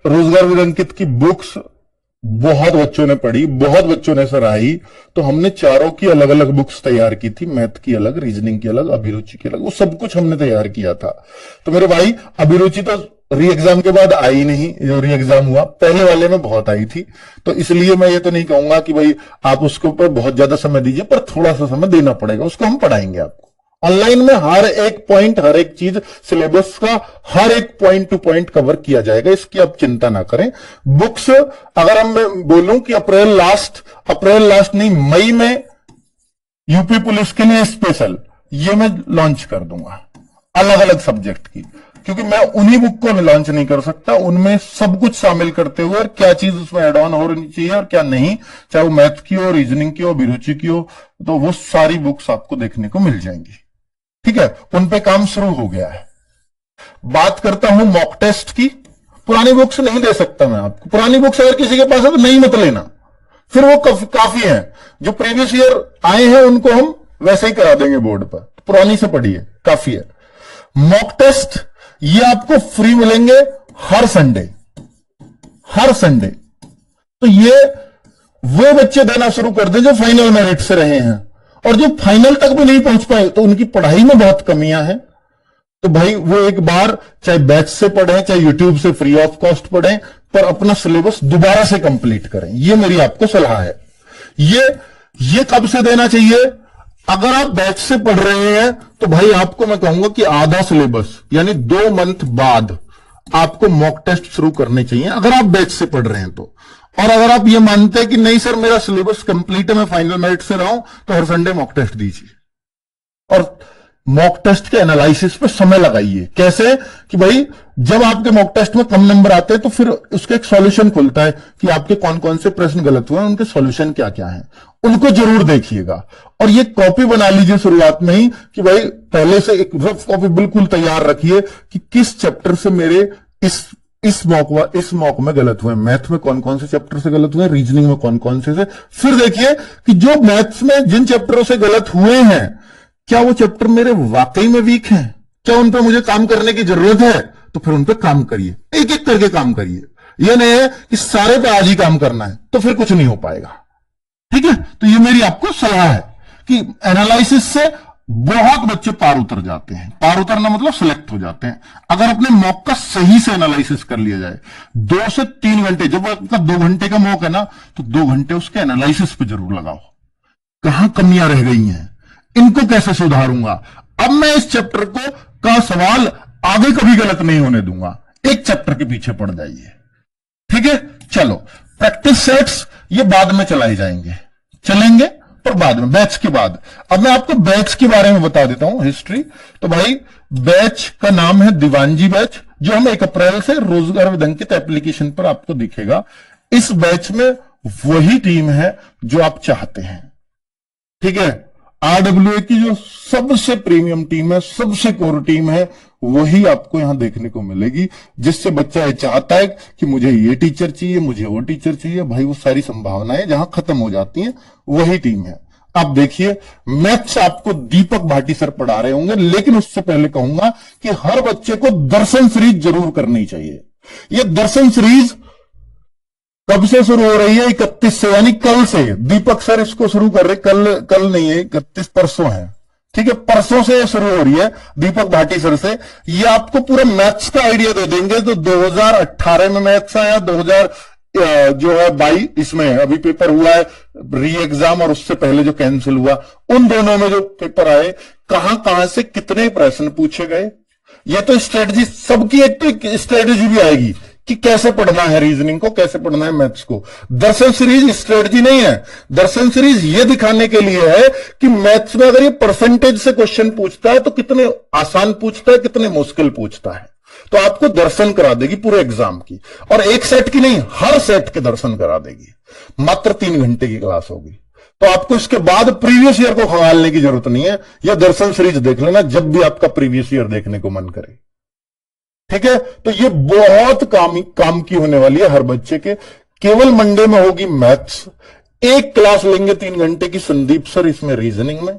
A: रोजगार विद अंकित की बुक्स बहुत बच्चों ने पढ़ी, बहुत बच्चों ने सराही। तो हमने चारों की अलग अलग बुक्स तैयार की थी, मैथ की अलग, रीजनिंग की अलग, अभिरुचि की अलग, वो सब कुछ हमने तैयार किया था। तो मेरे भाई अभिरुचि तो री एग्जाम के बाद आई नहीं, जो री एग्जाम हुआ पहले वाले में बहुत आई थी। तो इसलिए मैं ये तो नहीं कहूंगा कि भाई आप उसके ऊपर बहुत ज्यादा समय दीजिए, पर थोड़ा सा समय देना पड़ेगा, उसको हम पढ़ाएंगे आपको। ऑनलाइन में हर एक पॉइंट, हर एक चीज, सिलेबस का हर एक पॉइंट टू पॉइंट कवर किया जाएगा, इसकी आप चिंता ना करें। बुक्स अगर हम मैं बोलूं कि अप्रैल लास्ट नहीं, मई में यूपी पुलिस के लिए स्पेशल ये मैं लॉन्च कर दूंगा अलग अलग सब्जेक्ट की, क्योंकि मैं उन्हीं बुक को लॉन्च नहीं कर सकता, उनमें सब कुछ शामिल करते हुए और क्या चीज उसमें एड ऑन होनी चाहिए और क्या नहीं, चाहे वो मैथ की हो, रीजनिंग की हो, अभिरुचि की हो, तो वो सारी बुक्स आपको देखने को मिल जाएंगी। ठीक है, उन पे काम शुरू हो गया है। बात करता हूं मॉक टेस्ट की। पुरानी बुक्स नहीं दे सकता मैं आपको, पुरानी बुक्स अगर किसी के पास है तो नहीं मत लेना, फिर वो काफी है। जो प्रीवियस ईयर आए हैं उनको हम वैसे ही करा देंगे बोर्ड पर, पुरानी से पढ़िए, काफी है। मॉक टेस्ट ये आपको फ्री मिलेंगे हर संडे, हर संडे। तो ये वो बच्चे देना शुरू कर दें जो फाइनल मेरिट से रहे हैं, और जो फाइनल तक भी नहीं पहुंच पाए तो उनकी पढ़ाई में बहुत कमियां हैं। तो भाई वो एक बार चाहे बैच से पढ़ें, चाहे यूट्यूब से फ्री ऑफ कॉस्ट पढ़ें, पर अपना सिलेबस दोबारा से कंप्लीट करें, ये मेरी आपको सलाह है। ये कब से देना चाहिए? अगर आप बैच से पढ़ रहे हैं तो भाई आपको मैं कहूंगा कि आधा सिलेबस यानी 2 मंथ बाद आपको मॉक टेस्ट शुरू करने चाहिए, अगर आप बैच से पढ़ रहे हैं तो। और अगर आप ये मानते हैं कि नहीं सर मेरा सिलेबस कंप्लीट है, मैं फाइनल मेरिट से रहा हूं, तो हर संडे मॉक टेस्ट दीजिए। और मॉक टेस्ट के एनालिसिस पे समय लगाइए। कैसे? कि भाई जब आपके मॉक टेस्ट में कम नंबर आते हैं तो फिर उसका एक सॉल्यूशन खुलता है कि आपके कौन कौन से प्रश्न गलत हुए हैं, उनके सॉल्यूशन क्या क्या हैं, उनको जरूर देखिएगा। और ये कॉपी बना लीजिए शुरुआत में ही कि भाई पहले से एक रफ कॉपी बिल्कुल तैयार रखिए कि किस चैप्टर से मेरे इस मॉक में गलत हुए, मैथ में कौन कौन से चैप्टर से गलत हुए, रीजनिंग में कौन कौन से। फिर देखिए कि जो मैथ्स में जिन चैप्टरों से गलत हुए हैं, क्या वो चैप्टर मेरे वाकई में वीक हैं, क्या उन पर मुझे काम करने की जरूरत है, तो फिर उन पर काम करिए, एक एक करके काम करिए। यह नहीं है कि सारे पे आज ही काम करना है, तो फिर कुछ नहीं हो पाएगा। ठीक है, तो ये मेरी आपको सलाह है कि एनालिसिस से बहुत बच्चे पार उतर जाते हैं। पार उतरना मतलब सिलेक्ट हो जाते हैं अगर अपने मॉक का सही से एनालिसिस कर लिया जाए। 2 से 3 घंटे, जब आपका 2 घंटे का मॉक है ना, तो 2 घंटे उसके एनालिसिस पे जरूर लगाओ। कहां कमियां रह गई हैं, इनको कैसे सुधारूंगा, अब मैं इस चैप्टर का सवाल आगे कभी गलत नहीं होने दूंगा। एक चैप्टर के पीछे पड़ जाइए। ठीक है, चलो प्रैक्टिस सेट्स ये बाद में चलेंगे पर बाद में, बैच के बाद। अब मैं आपको बैच के बारे में बता देता हूं हिस्ट्री। तो भाई बैच का नाम है दीवानजी बैच, जो हम 1 अप्रैल से रोजगार विद अंकित एप्लीकेशन पर आपको दिखेगा। इस बैच में वही टीम है जो आप चाहते हैं। ठीक है, RWA की जो सबसे प्रीमियम टीम है, सबसे कोर टीम है, वही आपको यहां देखने को मिलेगी, जिससे बच्चा ये चाहता है कि मुझे ये टीचर चाहिए, मुझे वो टीचर चाहिए। भाई वो सारी संभावनाएं जहां खत्म हो जाती हैं, वही टीम है। आप देखिए मैथ्स आपको दीपक भाटी सर पढ़ा रहे होंगे, लेकिन उससे पहले कहूंगा कि हर बच्चे को दर्शन सीरीज जरूर करनी चाहिए। ये दर्शन सीरीज कब से शुरू हो रही है? 31 से, यानी कल से। दीपक सर इसको शुरू कर रहे, कल नहीं है, 31 परसों है। ठीक है, परसों से शुरू हो रही है दीपक भाटी सर से। ये आपको पूरा मैथ्स का आइडिया दे देंगे। तो 2018 में मैथ्स आया, 2000 जो है 22 इसमें अभी पेपर हुआ है री एग्जाम, और उससे पहले जो कैंसिल हुआ, उन दोनों में जो पेपर आए, कहां कहां से कितने प्रश्न पूछे गए। ये तो स्ट्रेटजी सबकी, एक तो स्ट्रेटजी भी आएगी कि कैसे पढ़ना है रीजनिंग को, कैसे पढ़ना है मैथ्स को। दर्शन सीरीज स्ट्रेटजी नहीं है, दर्शन सीरीज ये दिखाने के लिए है कि मैथ्स में अगर ये परसेंटेज से क्वेश्चन पूछता है तो कितने आसान पूछता है, कितने मुश्किल पूछता है।
B: तो आपको दर्शन करा देगी पूरे एग्जाम की, और एक सेट की नहीं, हर सेट के दर्शन करा देगी। मात्र 3 घंटे की क्लास होगी, तो आपको इसके बाद प्रीवियस ईयर को खंगालने की जरूरत नहीं है। यह दर्शन सीरीज देख लेना जब भी आपका प्रीवियस ईयर देखने को मन करे। ठीक है, तो ये बहुत काम की होने वाली है हर बच्चे के। केवल मंडे में होगी मैथ्स, एक क्लास लेंगे 3 घंटे की संदीप सर इसमें रीजनिंग में,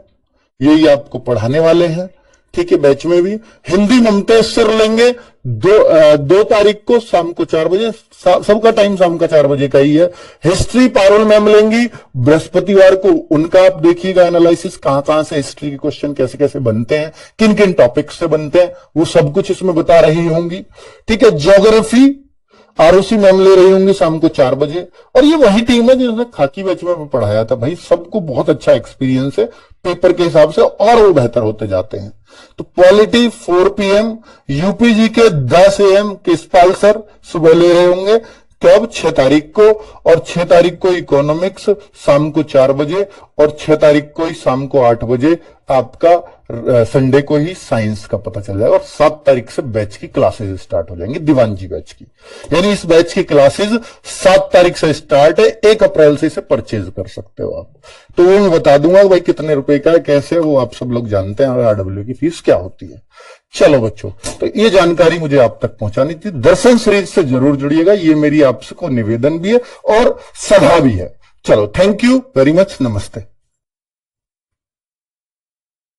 B: यही आपको पढ़ाने वाले हैं। ठीक है, बैच में भी हिंदी ममतेज सर लेंगे 2 तारीख को शाम को 4 बजे, सबका टाइम शाम का 4 बजे का ही है। हिस्ट्री पारुल मैम लेंगी बृहस्पतिवार को, उनका आप देखिएगा एनालिसिस, कहां कहां से हिस्ट्री के क्वेश्चन कैसे कैसे बनते हैं, किन किन टॉपिक से बनते हैं, वो सब कुछ इसमें बता रही होंगी। ठीक है, ज्योग्राफी आरओसी मैम ले रही होंगी शाम को 4 बजे, और ये वही टीम है जिसने खाकी बैच में पढ़ाया था। भाई सबको बहुत अच्छा एक्सपीरियंस है, पेपर के हिसाब से और वो बेहतर होते जाते हैं। तो पॉलिटी 4 PM, यूपीजी के 10 AM किसपाल सर सुबह ले रहे होंगे, कब 6 तारीख को, और 6 तारीख को इकोनॉमिक्स शाम को 4 बजे, और 6 तारीख को ही शाम को 8 बजे आपका संडे को ही साइंस का पता चल जाएगा। और 7 तारीख से बैच की क्लासेस स्टार्ट हो जाएंगी, दीवानजी बैच की। यानी इस बैच की क्लासेस 7 तारीख से स्टार्ट है, 1 अप्रैल से इसे परचेज कर सकते हो आप। तो वो मैं बता दूंगा भाई कितने रुपए का है, कैसे, वो आप सब लोग जानते हैं, और RW की फीस क्या होती है। चलो बच्चों, तो ये जानकारी मुझे आप तक पहुंचानी थी। दर्शन सीरीज से जरूर जुड़िएगा, ये मेरी आपसे को निवेदन भी है और सलाह भी है। चलो, थैंक यू वेरी मच, नमस्ते।